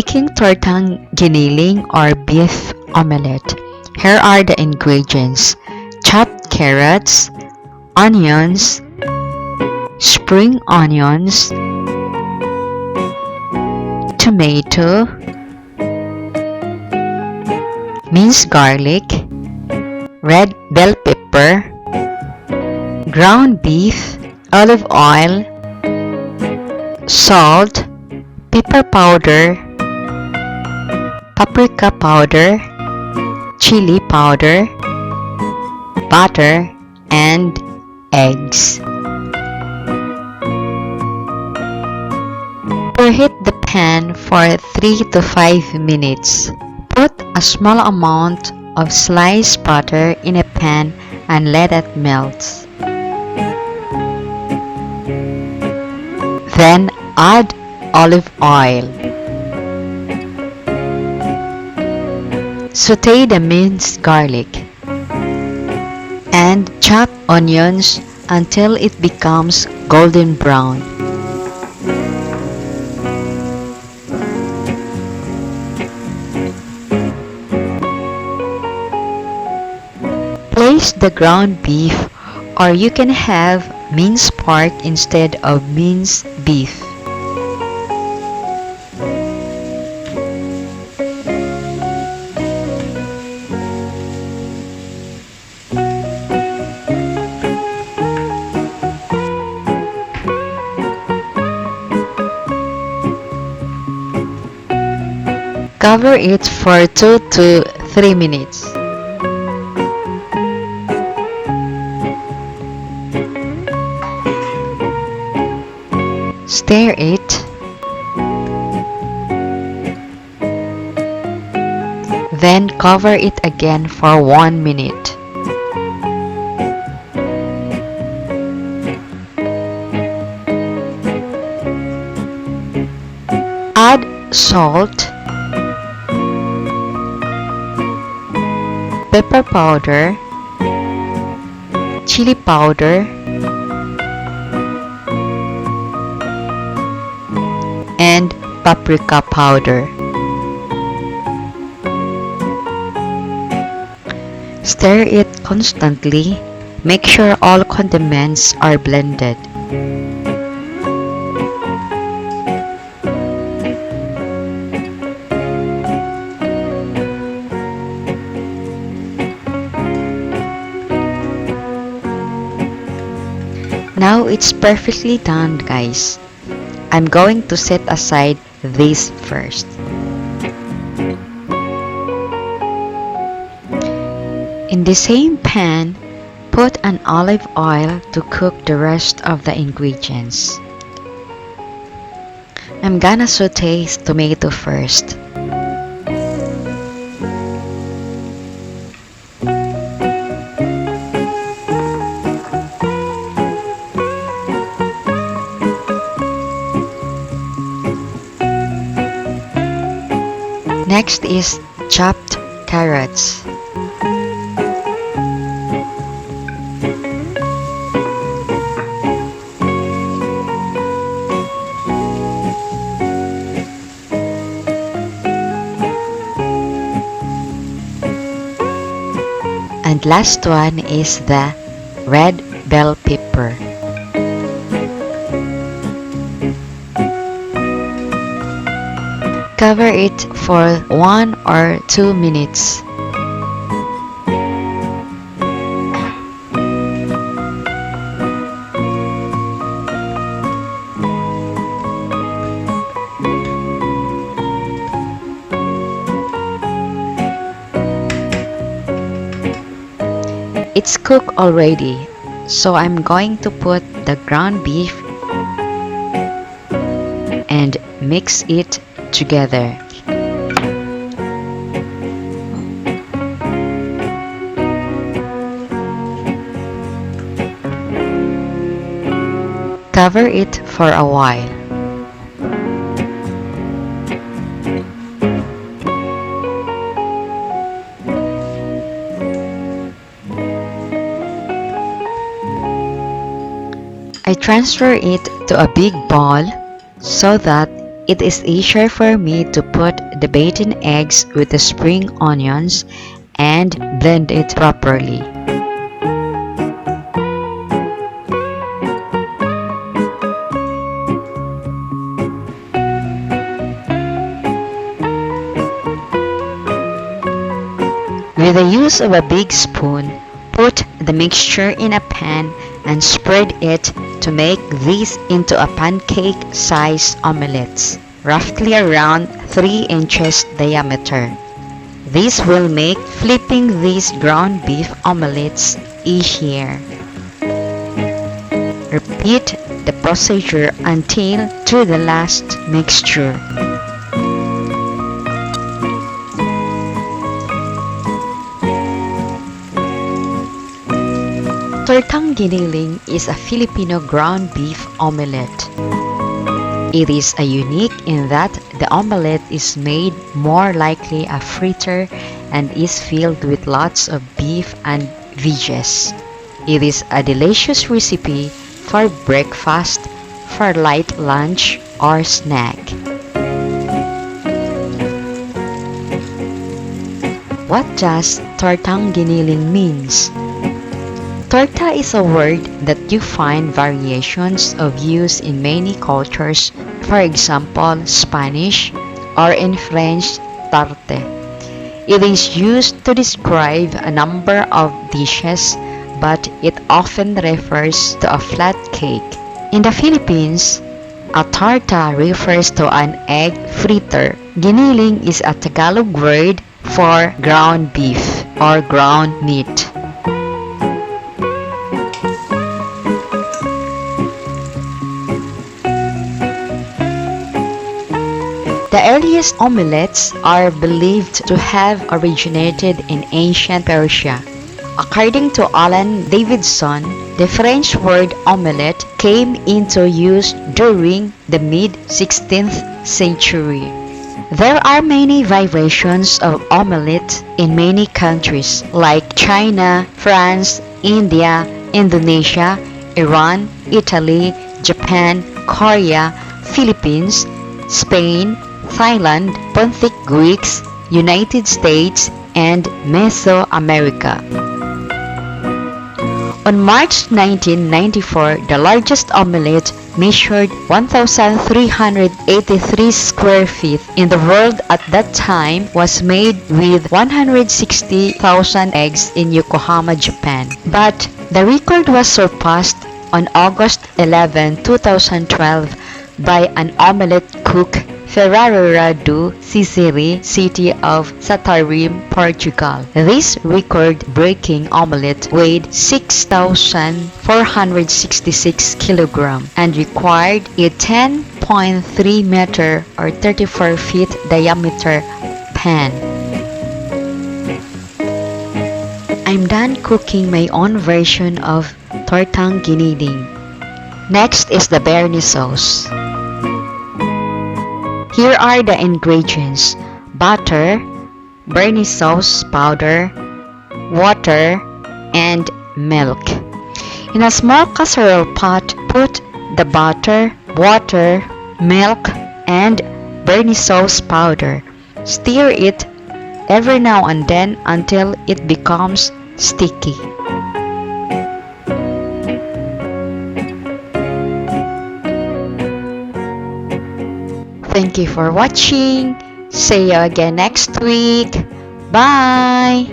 Making Tortang Giniling or beef omelette. Here are the ingredients: chopped carrots, onions, spring onions, tomato, minced garlic, red bell pepper, ground beef, olive oil, salt, pepper powder, paprika powder, chili powder, butter, and eggs. Preheat the pan for 3 to 5 minutes. Put a small amount of sliced butter in a pan and let it melt. Then add olive oil. Saute the minced garlic and chop onions until it becomes golden brown. Place the ground beef, or you can have minced pork instead of minced beef. Cover it for 2 to 3 minutes. Stir it. Then cover it again for 1 minute. Add salt, pepper powder, chili powder, and paprika powder. Stir it constantly. Make sure all condiments are blended. Now it's perfectly done, guys. I'm going to set aside this first. In the same pan, put an olive oil to cook the rest of the ingredients. I'm gonna saute tomato first. Next is chopped carrots. And last one is the red bell pepper. Cover it for 1 or 2 minutes. It's cooked already, so I'm going to put the ground beef and mix it together. Cover it for a while. I transfer it to a big bowl so that it is easier for me to put the beaten eggs with the spring onions and blend it properly. With the use of a big spoon, put the mixture in a pan and spread it to make these into a pancake-sized omelets, roughly around 3 inches diameter. This will make flipping these ground beef omelets easier. Repeat the procedure until to the last mixture. Tortang Giniling is a Filipino ground beef omelette. It is a unique in that the omelette is made more likely a fritter and is filled with lots of beef and veggies. It is a delicious recipe for breakfast, for light lunch, or snack. What does Tortang Giniling means? Torta is a word that you find variations of use in many cultures, for example, Spanish, or in French, tarte. It is used to describe a number of dishes, but it often refers to a flat cake. In the Philippines, a torta refers to an egg fritter. Giniling is a Tagalog word for ground beef or ground meat. The earliest omelettes are believed to have originated in ancient Persia. According to Alan Davidson, the French word omelette came into use during the mid-16th century. There are many variations of omelette in many countries like China, France, India, Indonesia, Iran, Italy, Japan, Korea, Philippines, Spain, Thailand, Pontic Greeks, United States, and Mesoamerica. On March 1994, the largest omelette measured 1,383 square feet in the world at that time was made with 160,000 eggs in Yokohama, Japan. But the record was surpassed on August 11, 2012 by an omelette cook Ferrara do Sicily, city of Santarém, Portugal. This record-breaking omelette weighed 6,466 kilograms and required a 10.3 meter or 34 feet diameter pan. I'm done cooking my own version of Tortang Giniling. Next is the béarnaise sauce. Here are the ingredients: butter, béarnaise sauce powder, water, and milk. In a small casserole pot, put the butter, water, milk, and béarnaise sauce powder. Stir it every now and then until it becomes sticky. Thank you for watching. See you again next week. Bye!